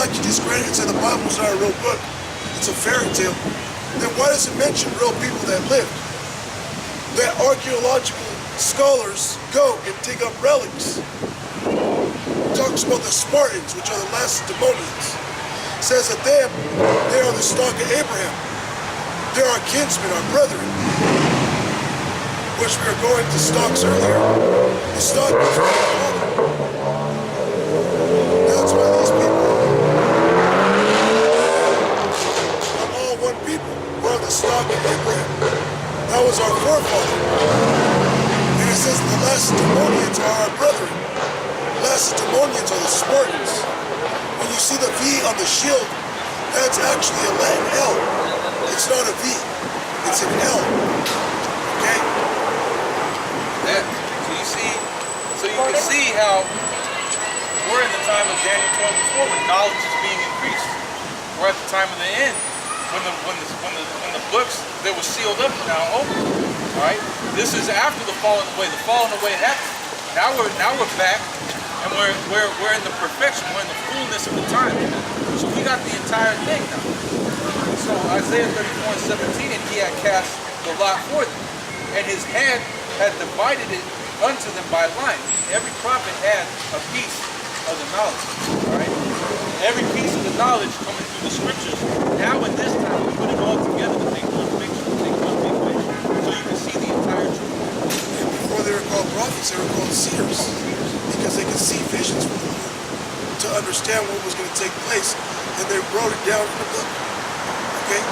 like to discredit and say the Bible's not a real book, it's a fairy tale, then why does it mention real people that lived? That archaeological scholars go and dig up relics. It talks about the Spartans, which are the Lacedaemonians. It says that they are the stock of Abraham. They're our kinsmen, our brethren, which we were going to stocks earlier. The stock is our father. That's why these people are all one people. We're the stock of Abraham. That was our forefather. And it says the Lacedaemonians are our brethren. Lacedaemonians are the Spartans. When you see the V on the shield, that's actually a Latin L. It's not a V. It's an L. Okay? Yeah. So you can see how we're in the time of Daniel 12:4 when knowledge is being increased. We're at the time of the end when the books that were sealed up are now open. All right. This is after the falling away. The falling away happened. Now we're back, and we're in the perfection. We're in the fullness of the time. So we got the entire thing now. So Isaiah 34:17, and he had cast the lot for them, and his hand had divided it unto them by line. Every prophet had a piece of the knowledge. All right. Every piece of the knowledge coming through the scriptures. Now in this time, we put it all together to make one picture, to make one big picture, so you can see the entire truth. And before they were called prophets, they were called seers, because they could see visions from the Lord to understand what was going to take place, and they wrote it down in the book. Okay?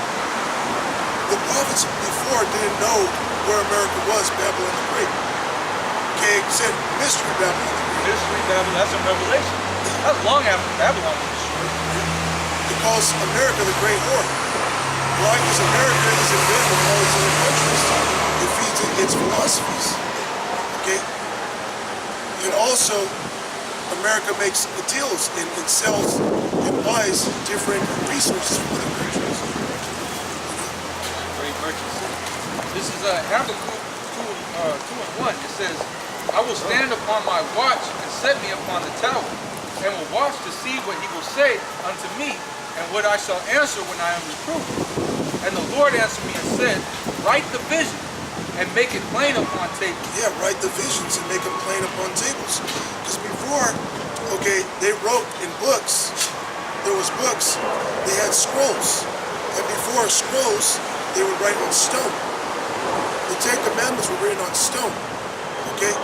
The prophets before didn't know where America was, Babylon the Great. Okay, it said mystery Babylon the Great. Mystery Babylon, that's a revelation. That's long after Babylon was destroyed. It calls America the Great Whore. Why? Because America is in bed with all its other countries. It feeds its philosophies. Okay? And also, America makes deals and sells and buys different resources from other countries. Great merchants. This is Habakkuk 2:1. It says, I will stand upon my watch and set me upon the tower, and will watch to see what he will say unto me, and what I shall answer when I am reproved. And the Lord answered me and said, write the vision, and make it plain upon tables. Yeah, write the visions and make them plain upon tables. Because before, okay, they wrote in books. There was books. They had scrolls. And before scrolls, they would write on stone. The Ten Commandments were written on stone. Okay?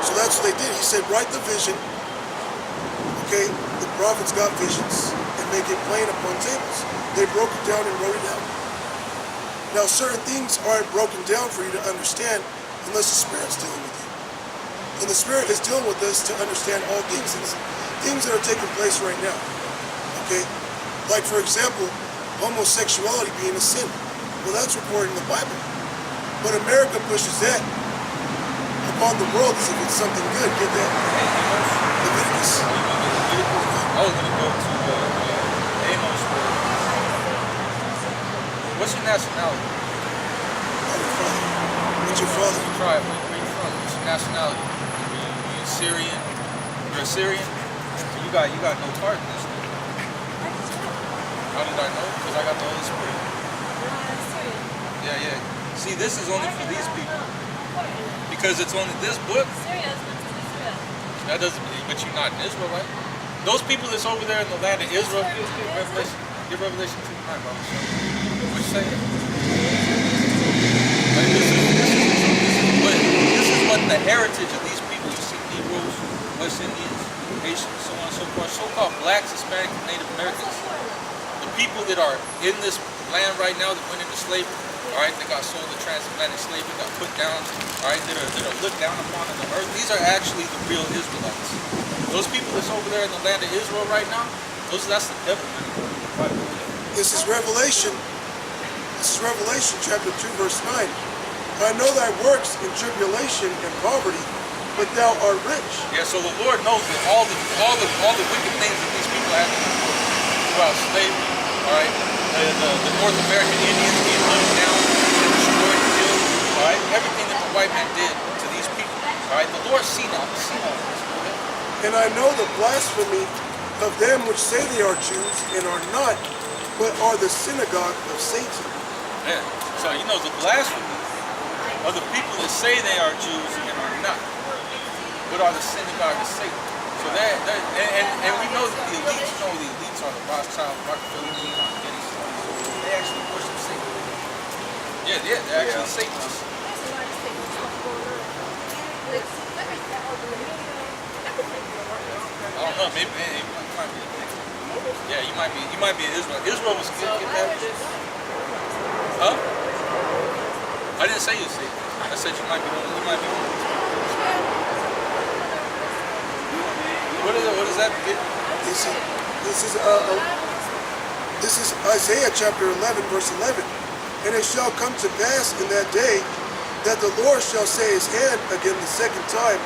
So that's what they did. He said, write the vision. Okay? The prophets got visions and make it plain upon tables. They broke it down and wrote it out. Now, certain things aren't broken down for you to understand unless the Spirit's dealing with you. And the Spirit is dealing with us to understand all things that are taking place right now. Okay? Like, for example, homosexuality being a sin. Well, that's recorded in the Bible. But America pushes that upon the world as if it's something good. Get that? Leviticus. I was going to go to Amos. What's your nationality? What's your father? Tribe. Where you from? What's your nationality? You're Assyrian. You're Assyrian? So you got no part in this thing. How did I know? Because I got the Holy Spirit. Yeah. See, this is only for these people. Because it's only this book. That doesn't mean, but you're not in Israel, right? Those people that's over there in the land of Israel, give Revelation 2:9, Bible. What you saying? Like but this is what the heritage of these people, you see Negroes, West Indians, Haitians, so on and so forth, so-called blacks, Hispanic, Native Americans, the people that are in this land right now that went into slavery, all right, they got sold to transatlantic slavery, got put down, all right, that are looked down upon on the earth. These are actually the real Israelites. Those people that's over there in the land of Israel right now, that's the devil, man. This is Revelation. This is Revelation chapter 2, verse 9. I know thy works in tribulation and poverty, but thou art rich. Yeah, so the Lord knows that all the wicked things that these people have throughout slavery, all right, the North American Indians being hunted down, destroyed, killed, all right, everything that the white man did to these people, all right, the Lord seen all this. And I know the blasphemy of them which say they are Jews and are not, but are the synagogue of Satan. Yeah. So you know the blasphemy of the people that say they are Jews and are not, but are the synagogue of Satan. So and we know that the elites are the Rothschild, Rockefeller, they actually worship Satan. Yeah, they're actually Satanists. I don't know, maybe you might be a thing. Yeah, you might be an Israel. Israel was still get that. Huh? I didn't say you see. I said you might be one. You might be one. What is that? This is Isaiah chapter 11, verse 11. And it shall come to pass in that day that the Lord shall say his hand again the second time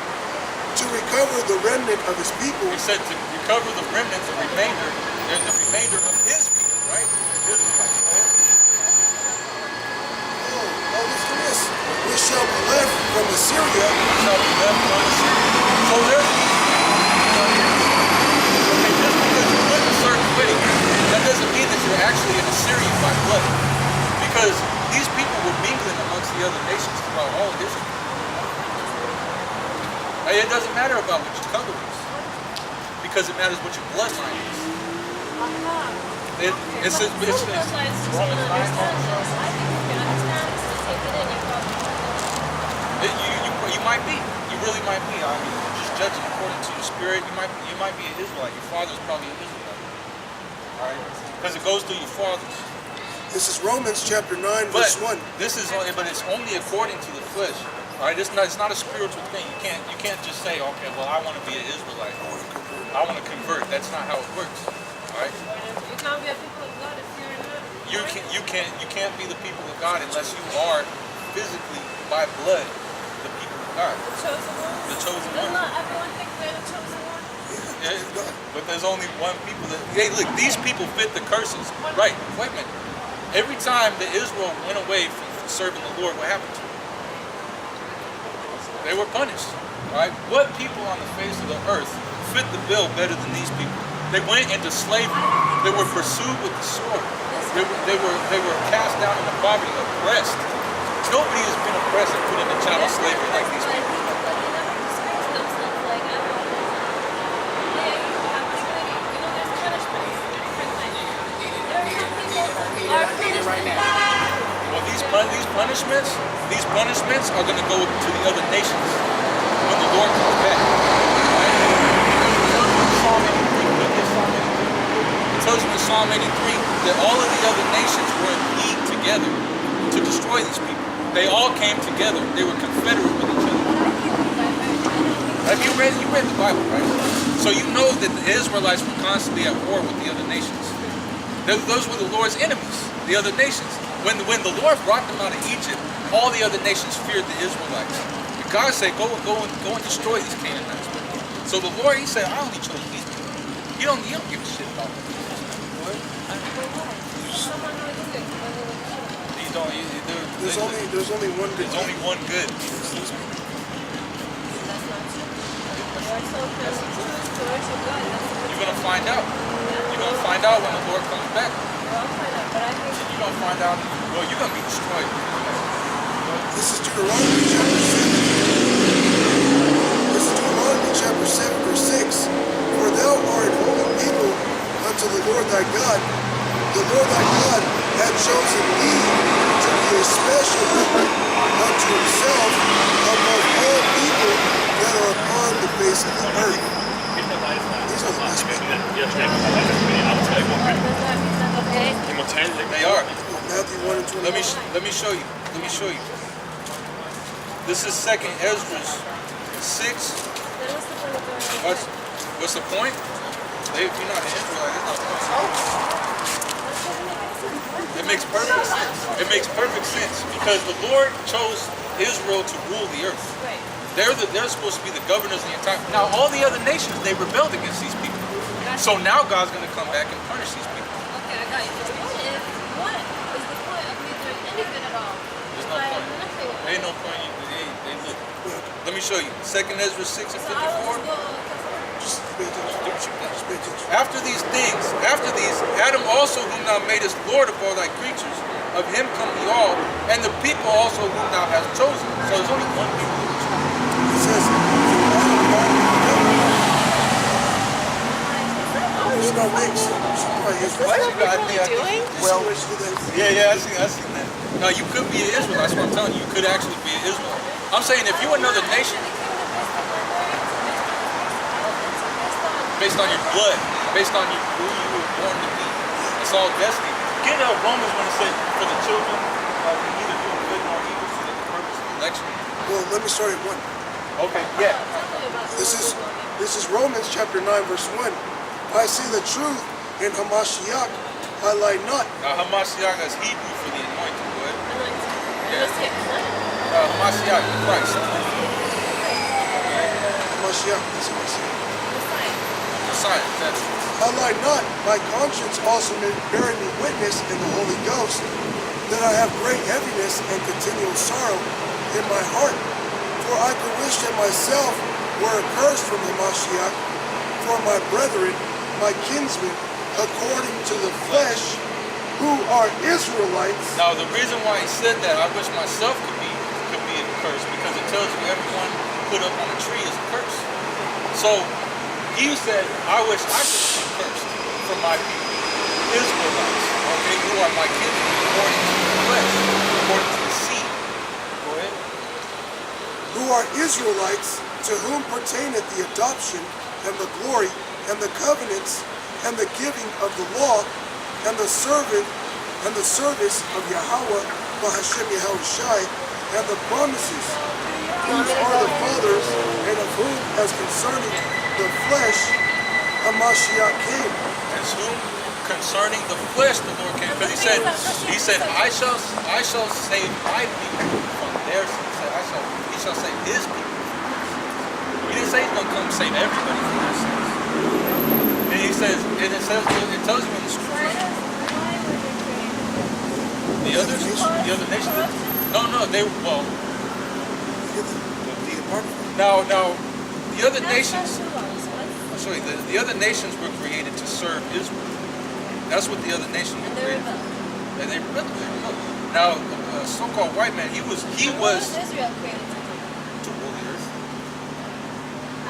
to recover the remnant of his people. He said to recover the remnant, the remainder of his people, right? Listen to this. Which shall be left from Assyria. Shall be left from Assyria. So there's just because you look a certain way, that doesn't mean that you're actually an Assyrian by blood. Because these people were mingling amongst the other nations throughout all of history. It doesn't matter about what your color is, because it matters what your bloodline is. It's Romans 9. You might be. You really might be. I mean, just judging according to your spirit, you might be an Israelite. Your father's probably an Israelite. All right, because it goes through your fathers. This is Romans chapter 9, verse 1. But it's only according to the flesh. All right, it's not a spiritual thing. You can't just say, okay, well, I want to be an Israelite. I want to convert. That's not how it works. All right. You can't be a people of God if you're not. You can't be the people of God unless you are physically by blood the people of God. The chosen one. The chosen Does one. not everyone think they're the chosen one? Yeah, but there's only one people that. Hey, look, these people fit the curses. Right. Wait a minute. Every time that Israel went away from serving the Lord, what happened to them? They were punished. Right? What people on the face of the earth fit the bill better than these people? They went into slavery. They were pursued with the sword. They were cast down into poverty, oppressed. Nobody has been oppressed and put into chattel slavery like these people. Well, these punishments are going to go to the other nations when the Lord comes back. Right? It tells you in Psalm 83 that all of the other nations were in league together to destroy these people. They all came together. They were confederate with each other. Have you read the Bible, right? So you know that the Israelites were constantly at war with the other nations. Those were the Lord's enemies, the other nations. When the Lord brought them out of Egypt, all the other nations feared the Israelites. And God said, go and destroy these Canaanites. So the Lord, he said, I only chose these people. You don't give a shit about them. There's only one good. There's only one good. You're gonna find out. You're gonna find out when the Lord comes back. You're gonna find out. Well, you're gonna be destroyed. This is Deuteronomy chapter 7. This is Deuteronomy chapter 7, verse 6. For thou art a holy people unto the Lord thy God. The Lord thy God hath chosen thee to be a special people unto himself above all people that are upon the face of the earth. These are the best people. They are. Matthew 1 and 20. Let me show you. This is 2nd Ezra 6. What's the point? If you're not an Israelite, there's no point. It makes perfect sense. It makes perfect sense because the Lord chose Israel to rule the earth. They're supposed to be the governors of the entire. Now all the other nations, they rebelled against these people. So now God's going to come back and punish these people. Okay, I got you. What is the point of me doing anything at all? There's no point. There ain't no point. They look. Let me show you. 2nd Ezra 6 and 54. pay attention. Just pay attention. After these things, after these, Adam also whom thou madest Lord of all thy creatures, of him come we all, and the people also whom thou hast chosen. So there's only one people who was chosen. It says, she's not mixed. She's probably Israel. What? I think doing? Well, yeah, I seen that. No, you could be an Israelite. That's what I'm telling you. You could actually be an Israelite. I'm saying if you're another nation, based on your blood, based on who you were born to be, it's all destiny. Get Romans when it said for the children of neither doing good nor evil for the purpose of election. Well, let me start at 1. Okay, yeah. This is Romans chapter 9, verse 1. I see the truth in Hamashiach, I lie not. Now Hamashiach is Hebrew for the anointed, go ahead. Anointed. Hamashiach, Christ. Hamashiach, that's what I see. Messiah, that's I lie not, my conscience also bearing me witness in the Holy Ghost, that I have great heaviness and continual sorrow in my heart. For I could wish that myself were accursed from Hamashiach, for my brethren, my kinsmen, according to the flesh, who are Israelites. Now the reason why he said that, I wish myself could be accursed, because it tells you everyone put up on a tree is a curse. So he said, I wish I could be cursed from my people, Israelites, okay, who are my kinsmen according to the flesh, according to the seed. Go ahead. Who are Israelites, to whom pertaineth the adoption and the glory and the covenants and the giving of the law and the service of Yahweh Bahashem Yahushai and the promises, whose are the fathers, and of whom, as concerning the flesh, Hamashiach came. As whom concerning the flesh the Lord came. Because he said, I shall save my people from their sins. He shall save his people. He didn't say he's gonna come save everybody from their sins. And he says, and it tells you in the scriptures. The other nations. No, they well. Now, the other nations. I'll show you. The other nations were created to serve Israel. That's what the other nations were created for. And they rebelled. Now, a so-called white man, he was Israel created to rule the earth.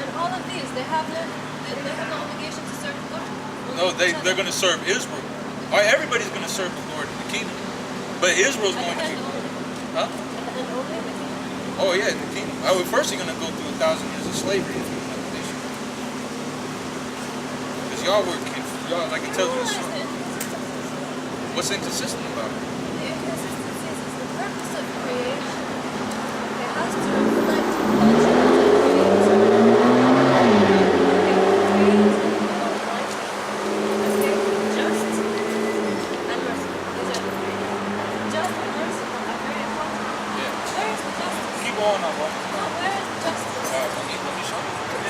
and all of these, they have no obligation to serve the Lord. No, they're going to serve Israel. All right, everybody's going to serve the Lord in the kingdom, but Israel's going to be, huh? Oh yeah, in the kingdom. First you're going to go through 1,000 years of slavery if you're another nation. Because y'all, like it tells you, what's inconsistent about it? The inconsistencies is the purpose of creation. It has to reflect culture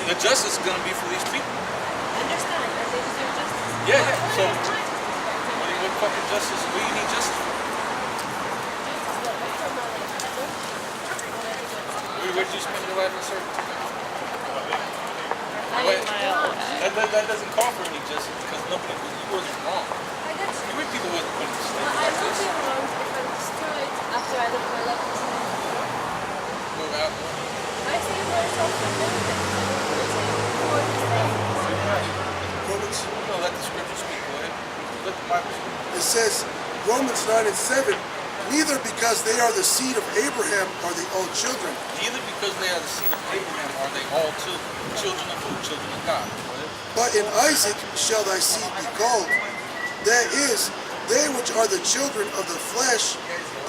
The justice is going to be for these people. Understand that they deserve justice. Yeah. So, what fucking justice? What do you need justice for? Where did you spend your life in servitude? That doesn't call for any justice because you wasn't wrong. I got you. Every people wasn't put in slavery I like will this. be wrong if I'm destroyed after I live my life in slavery. Go out. I see myself for benefits. Romans, No, let the scripture speak. Go ahead. Let the Bible speak. it says, Romans 9 and 7, neither because they are the seed of Abraham are they all children. Neither because they are the seed of Abraham are they all children. Children of who? Children of God. Go ahead. But in Isaac shall thy seed be called. That is, they which are the children of the flesh,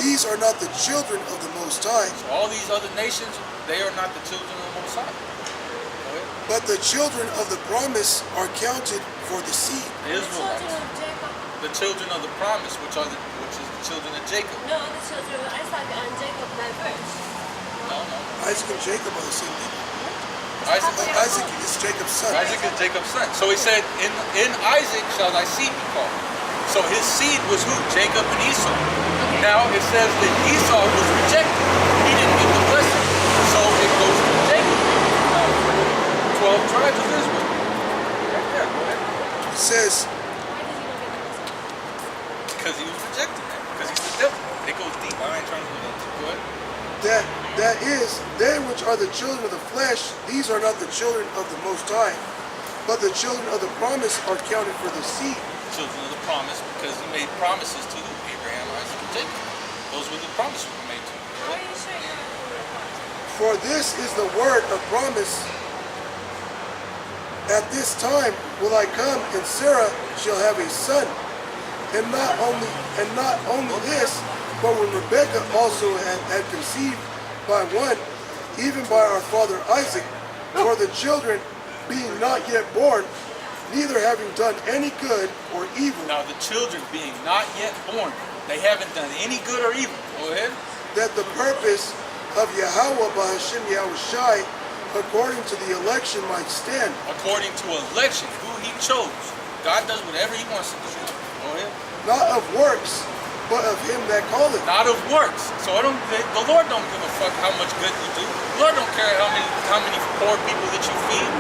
these are not the children of the Most High. So all these other nations, they are not the children of the Most High. Go ahead. But the children of the promise are counted for the seed. The The children Israelites. of Jacob. The children of the promise, which is the children of Jacob. No, the children of Isaac and Jacob diverged. No. Isaac and Jacob are the same people. Isaac Isaac is Jacob's son. Isaac is Jacob's son. So he said, in Isaac shall thy seed be called. So his seed was who? Jacob and Esau. Now it says that Esau was rejected. He didn't get the blessing. So it goes to Jacob. 12 tribes of Israel. says Why does he not get the message? Because he was rejected, man. Because he's the devil. It goes deep. I ain't trying to go into it. that is, they which are the children of the flesh, these are not the children of the Most High, but the children of the promise are counted for the seed. Children of the promise, because he made promises to Abraham, Isaac, and Jacob. Those were the promises were made to him. Why are you sure you're not doing the promise? For this is the word of promise. At this time will I come, and Sarah shall have a son. And not only this, but when Rebekah also had conceived by one, even by our father Isaac, for the children being not yet born, neither having done any good or evil. Now the children being not yet born, they haven't done any good or evil. Go ahead. That the purpose of Yahweh by Hashem Yahushai, according to the election, might stand. According to election, who he chose. God does whatever he wants to do. Go ahead. Not of works, but of him that calleth. Not of works. So the Lord don't give a fuck how much good you do. The Lord don't care how many poor people that you feed.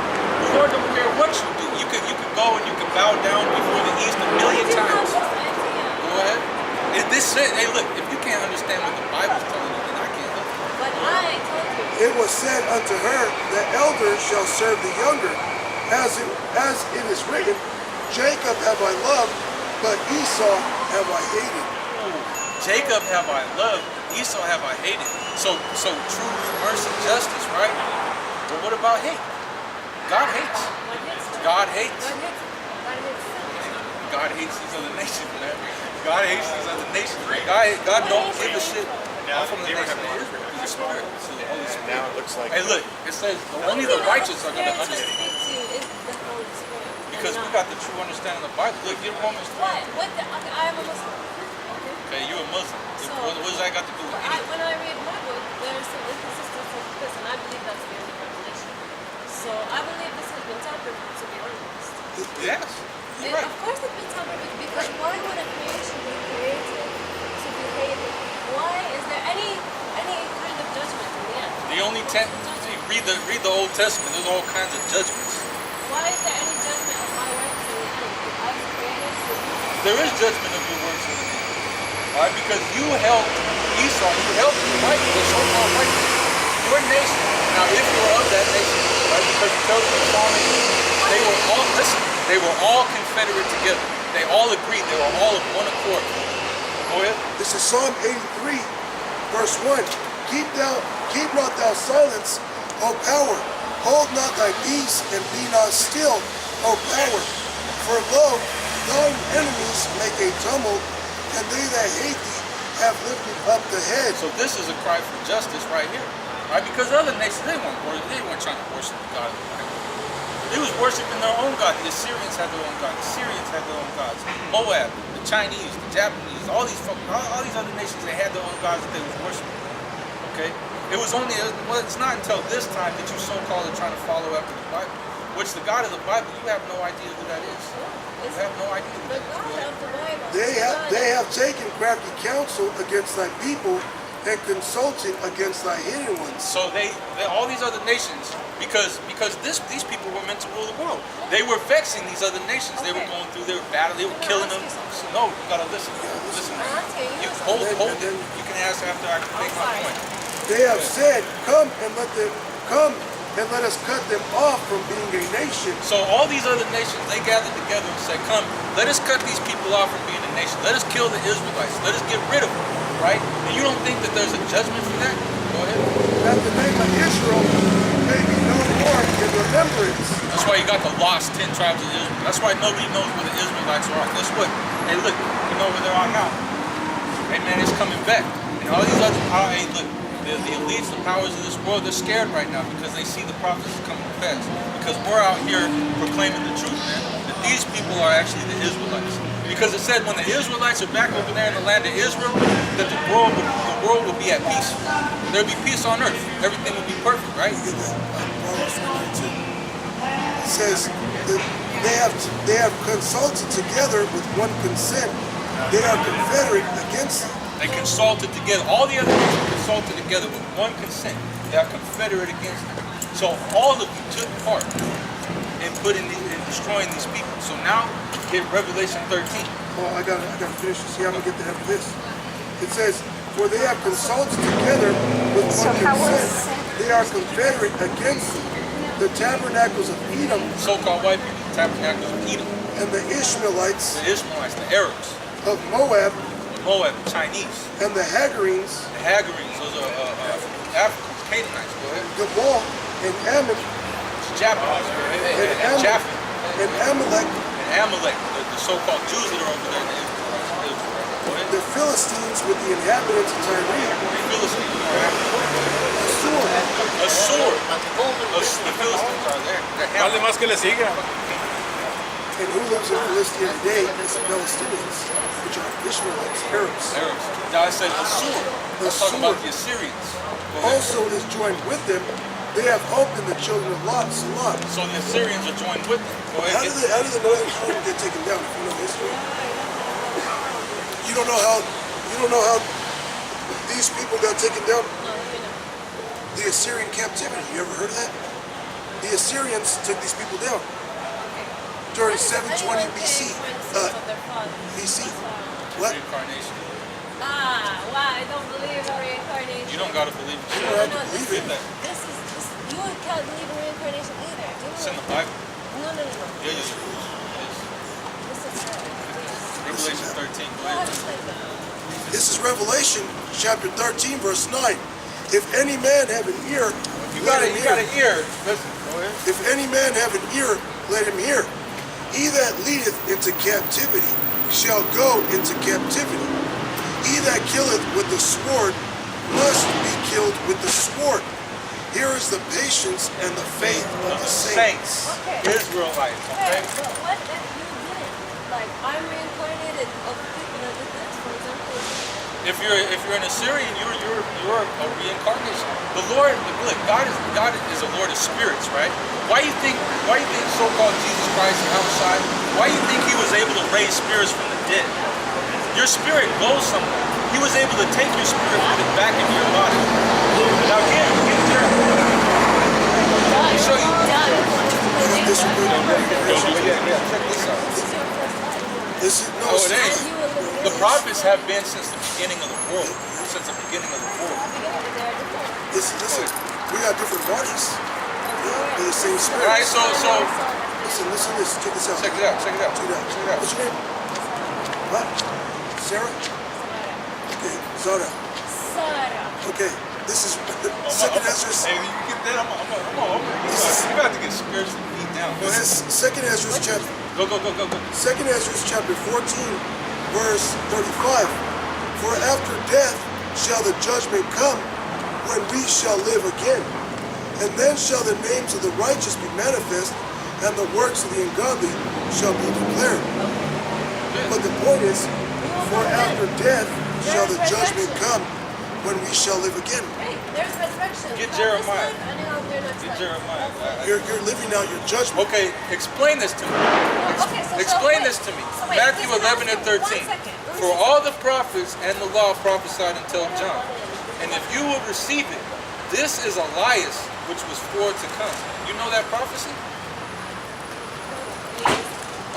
The Lord don't care what you do. You could go and you could bow down before the east a million times. Go ahead. Hey, look, if you can't understand what the Bible's telling you, then I can't help you. But I told you. It was said unto her, the elder shall serve the younger. As it is written, Jacob have I loved, but Esau have I hated. Ooh, Jacob have I loved, Esau have I hated. So truth, mercy, justice, right? But what about hate? God hates. God hates. God hates these other nations, man. God hates these other nations, man. God don't give a shit. I'm from the nation of Israel. Through the Spirit. So the Holy Spirit. Now it looks like. Hey, look, it says only the righteous are going to understand. Because we got the true understanding of the Bible. Look, get Romans 3. What? Okay, I am a Muslim. Okay, you're a Muslim. So, what does that got to do with anything? When I read my book, there's some inconsistencies with this, and I believe that's the only revelation. So I believe this has been tampered with, to be honest. Yes. You're right. Of course it's been tampered with, because why would a creation be created to be hated? Why is there any kind of judgment in the end? The only read the Old Testament. There's all kinds of judgments. Why is there any judgment of my works in the end? I was created to. There is judgment of your works in the end. All right, because you helped Esau, you helped the white, the so-called white people, your nation. Now, if you were of that nation, right, because it tells you in Psalm 8, they were all confederate together. They all agreed. They were all of one accord. Go ahead. This is Psalm 83, verse 1. Keep not thou silence, O power. Hold not thy peace, and be not still, O power. For lo, thine enemies make a tumult, and they that hate thee have lifted up the head. So this is a cry for justice right here. Right? Because other nations, they weren't trying to worship the God of the Bible. They was worshiping their own God. The Assyrians had their own gods. The Syrians had their own gods. Moab, the Chinese, the Japanese, all these other nations, they had their own gods that they was worshiping. Okay? It's not until this time that you so-called are trying to follow after the Bible. Which the God of the Bible, you have no idea who that is. You have no idea who The that is. God of the Bible. They have taken crafty counsel against thy people, and consulted against thy hidden ones. So they all these other nations, because these people were meant to rule the world. They were vexing these other nations. They were going through their battle. They were killing them. So no, you gotta listen. Listen. You hold it. You can ask after I make my point. They have said, come and let us cut them off from being a nation. So all these other nations, they gathered together and said, come, let us cut these people off from being a nation. Let us kill the Israelites. Let us get rid of them, right? And you don't think that there's a judgment for that? Go ahead. That the name of Israel may be no more in remembrance. That's why you got the lost 10 tribes of Israel. That's why nobody knows where the Israelites are. Guess what? Hey, look, you know where they are now. Hey, man, it's coming back. And all these other, hey, look, the elites, the powers of this world, they're scared right now because they see the prophecies coming to pass. Because we're out here proclaiming the truth, man. That these people are actually the Israelites. Because it said when the Israelites are back over there in the land of Israel, that the world will be at peace. There'll be peace on earth. Everything will be perfect, right? It says that they have consulted together with one consent. They are confederate against it. They consulted together. All the other nations consulted together with one consent. They are confederate against them. So all of you took part and destroying these people. So now get Revelation 13. Oh, I gotta finish this. Yeah, I'm gonna get the end of this. It says, for they have consulted together with one consent. They are confederate against the tabernacles of Edom. So-called white people, tabernacles of Edom. And the Ishmaelites. The Ishmaelites, the Arabs. Of Moab. Moab, the Chinese. And the Hagarenes. The Hagarenes, those are Africans, Canaanites. Go ahead. Gabal and Ammon. It's Japanese. Go ahead. And Japheth. And Amalek. And Amalek, the so-called Jews that are over there in Israel. Go ahead. The Philistines with the inhabitants of Tyre. The Philistines are Assur. Assur. The Philistines are there. Vale más que le siga. And who lives in Philistia today is the Palestinians, which are Ishmaelites, Arabs. Arabs. Now I said Assur. I'm talking about the Assyrians. Also is joined with them. They have hope in the children of Lot, Salah. So the Assyrians are joined with them. Go How ahead. did the northern kingdom get taken down? If you know history, you don't know how these people got taken down. The Assyrian captivity. You ever heard of that? The Assyrians took these people down during 720 BC. BC. What? Reincarnation. Wow, I don't believe in reincarnation. You don't gotta believe it. You don't have to this believe it. is, you can't believe in reincarnation either. Do you It's know in the Bible. No. Yeah, This is Revelation 13. Go How ahead. is that? This is Revelation chapter 13, verse 9. If any man have an ear, You let got him an hear. ear. Listen. Go ahead. If any man have an ear, let him hear. He that leadeth into captivity shall go into captivity. He that killeth with the sword must be killed with the sword. Here is the patience and the faith of the saints. Okay. Israelites. Okay. But what if you didn't? Like, I'm reincarnated of people that did this, for example. If you're an Assyrian, you're a reincarnation. The Lord, look, God is a Lord of spirits, right? Why you think so-called Jesus Christ and outside? Why you think he was able to raise spirits from the dead? Your spirit goes somewhere. He was able to take your spirit, put it back into your body. Now get there. Let me show you. This is good. Yeah, check this out. This is no. Oh, it ain't. The prophets have been since the beginning of the world. Since the beginning of the world. Listen. We got different bodies. Yeah, they're the same spirit. All right, so Listen. Check this out. check it out. What's your name? What? Sarah? Okay, Zara. Okay, this is Second Ezra's. Hey, you get that? I'm you got to get spiritually beat down. Go This ahead. is Second Ezra's chapter. Go. Second Ezra's chapter 14, verse 35. For after death shall the judgment come, when we shall live again. And then shall the names of the righteous be manifest, and the works of the ungodly shall be declared. But the point is, for after death shall the judgment come, when we shall live again. Hey, there's resurrection. Get Not this Jeremiah. life, and out there next Get life. Jeremiah. You're living out your judgment. Okay, explain this to me. Okay, so Explain wait. this to me. So wait, Matthew listen, 11 and 13. 1 second. For all the prophets and the law prophesied until John. And if you will receive it, this is Elias, which was for to come. You know that prophecy?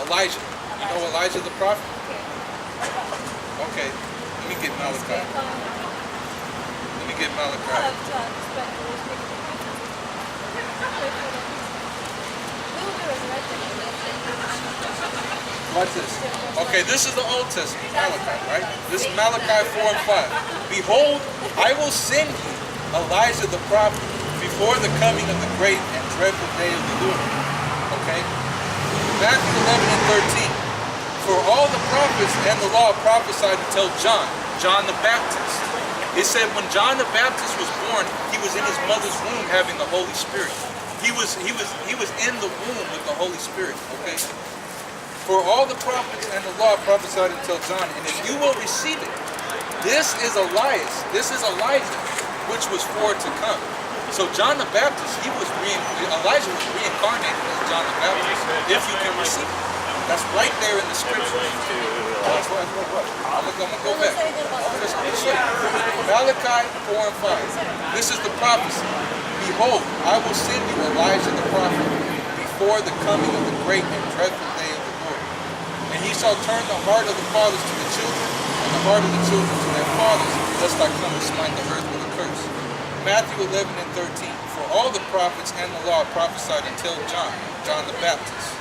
Elijah. You know Elijah the prophet? Okay. Let me get Malachi. Watch this. Okay, this is the Old Testament, Malachi, right? This is Malachi 4 and 5. Behold, I will send you Elijah the prophet before the coming of the great and dreadful day of the Lord. Okay? Matthew 11 and 13. For all the prophets and the law prophesied until John the Baptist. It said when John the Baptist was born, he was in his mother's womb having the Holy Spirit. He was in the womb with the Holy Spirit. Okay? For all the prophets and the law prophesied until John, and if you will receive it, this is Elias, this is Elijah, which was for to come. So John the Baptist, Elijah was reincarnated as John the Baptist, if you can receive it. That's right there in the scripture. I'm gonna go back. I'm gonna show you. Malachi 4 and 5. This is the prophecy. Behold, I will send you Elijah the prophet before the coming of the great and dreadful day of the Lord. And he shall turn the heart of the fathers to the children, and the heart of the children to their fathers, lest I come and smite the earth with a curse. Matthew 11 and 13. For all the prophets and the law prophesied until John the Baptist.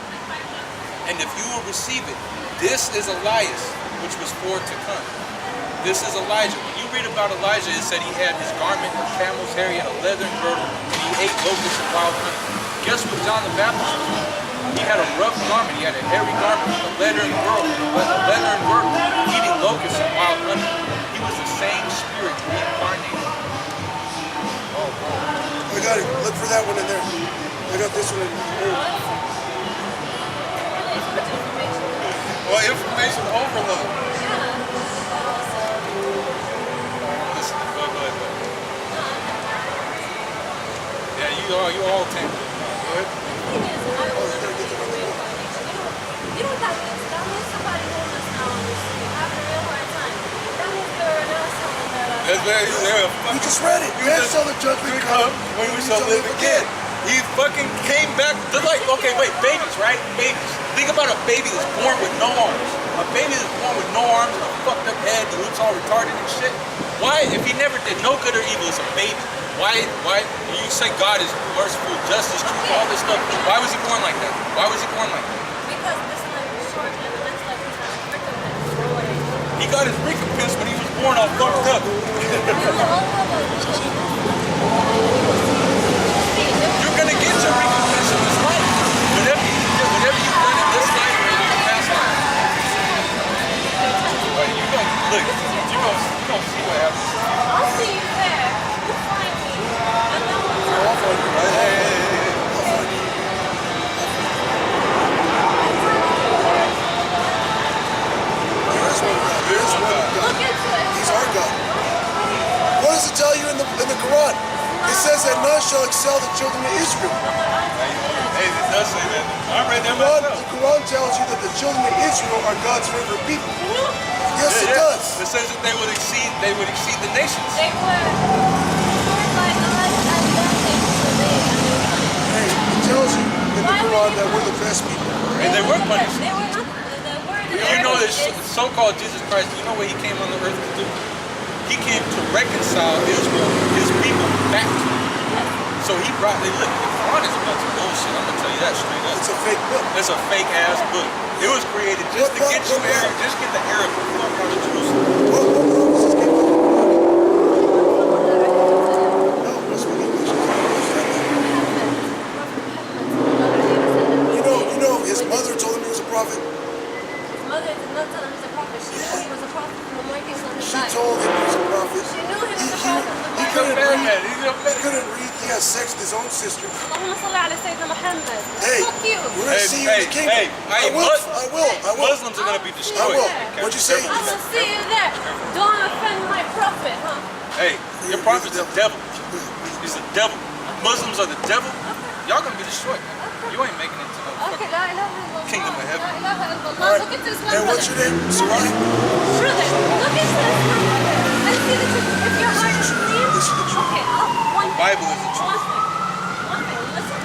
And if you will receive it, this is Elias, which was for to come. This is Elijah. When you read about Elijah, it said he had his garment of camel's hair, he had a leathern girdle, and he ate locusts and wild honey. Guess what John the Baptist was? He had a rough garment, he had a hairy garment, a leathern girdle, eating locusts and wild honey. He was the same spirit reincarnated. Oh, I got it. Look for that one in there. I got this one in there. Well, information overload. Listen, go ahead. Yeah, you all tangled. Go ahead. You know what that means? That means somebody holding us now on this street, having a real hard time. That means they're not someone that You just read it. Man shall the judgment come when we shall live again. He fucking came back. They're like, okay, wait, babies, right? Babies. Think about a baby that's born with no arms. A baby that's born with no arms and a fucked up head that looks all retarded and shit. Why, if he never did no good or evil as a baby, why you say God is merciful, justice, truth, all this stuff? Why was he born like that? Why was he born like that? because this life is short and the next life is not recompense. He got his recompense when he was born all fucked up. You're gonna get your recompense in this life. Whatever you've done in this life or in your past life. But you're gonna see what happens. I'll see you there. You find me. And then I'll find you. There is one God. look into it. He's our God. What does it tell you in the Quran? It says that none shall excel the children of Israel. Hey, it does say that. I read that The myself. Quran tells you that the children of Israel are God's favorite people. Yes, it does. It says that they would exceed the nations. They were destroyed by God and then they disobeyed. Hey, it tells you in the Quran that we're the best people. And they were punished. They were not. The word in You know Arabic this is so-called Jesus Christ, you know what he came on the earth to do? He came to reconcile Israel, his people, back to him. So he brought, look, the Quran is a bunch of bullshit, I'm gonna tell you that straight up. It's a fake book. It's a fake ass book. It was created just to get you Arab, just get the Arab the fuck out of Jerusalem. What was this game? No, this one English. You know, his mother told him he was a prophet. His mother did not tell him he was a prophet. She knew he was a prophet from the morning till his She life. told him he was a prophet. She knew he was a He prophet from the couldn't morning. read. He's a He couldn't read. He had sex with his own sister. اللهم صل على سيدنا محمد. Hey, Fuck you. we're gonna see you in the kingdom. I will. Muslims are gonna be I destroyed. will. What'd you say? I will see you there. Don't offend my prophet, huh? Hey, your prophet's a devil. He's a devil. Muslims are the devil. Y'all gonna be destroyed. You ain't making it to no Okay, fucking la ilaha illallah. Kingdom of heaven. La ilaha illallah. All right. Look into Islam. And what's your name? Sarai? Sure then. Look into Islam. And see the truth. If your heart is clean. This is the truth. Okay, one thing. Bible is the truth. One thing. Listen.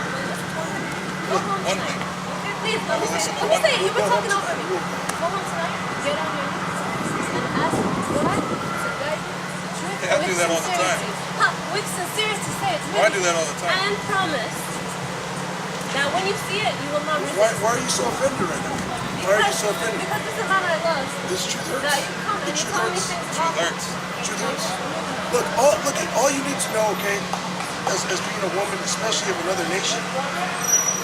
Go home One tonight. thing. Okay, please, let me say. listen to Let me one say. thing. You've been talking over me. Go home tonight. Get on your knees and ask God to guide you to truth. Hey, I do that all the time. Huh, with sincerity, say it to me. Oh, I do that all the time. And promise that when you see it, you will not resist. Why are you so offended right now? Why are you so offended? Because this is not my love. This truth hurts. That you come and The you truth tell me hurts. things Truth about hurts. Truth hurts. Look, all you need to know, okay, as being a woman, especially of another nation,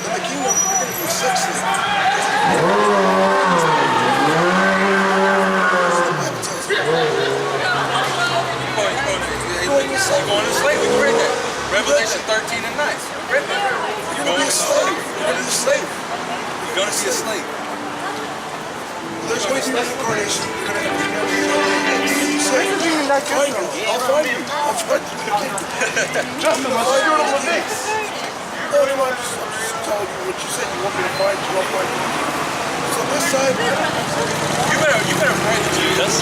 in the kingdom, you're going to be a sex slave. That's what the Bible tells you. You're going to slavery. You read that. Revelation 13 and 9. You read that. You're going to be a slave. You're going to be a slave. You're going to be a slave. There's going to be reincarnation. You're going to you say, find you. I'll find you. I'll find you in the kingdom. Justin, I'll find you in the mix. No, I'm just telling you what you said. You want me to find you. I'll find you. So this side. You better pray that you. That's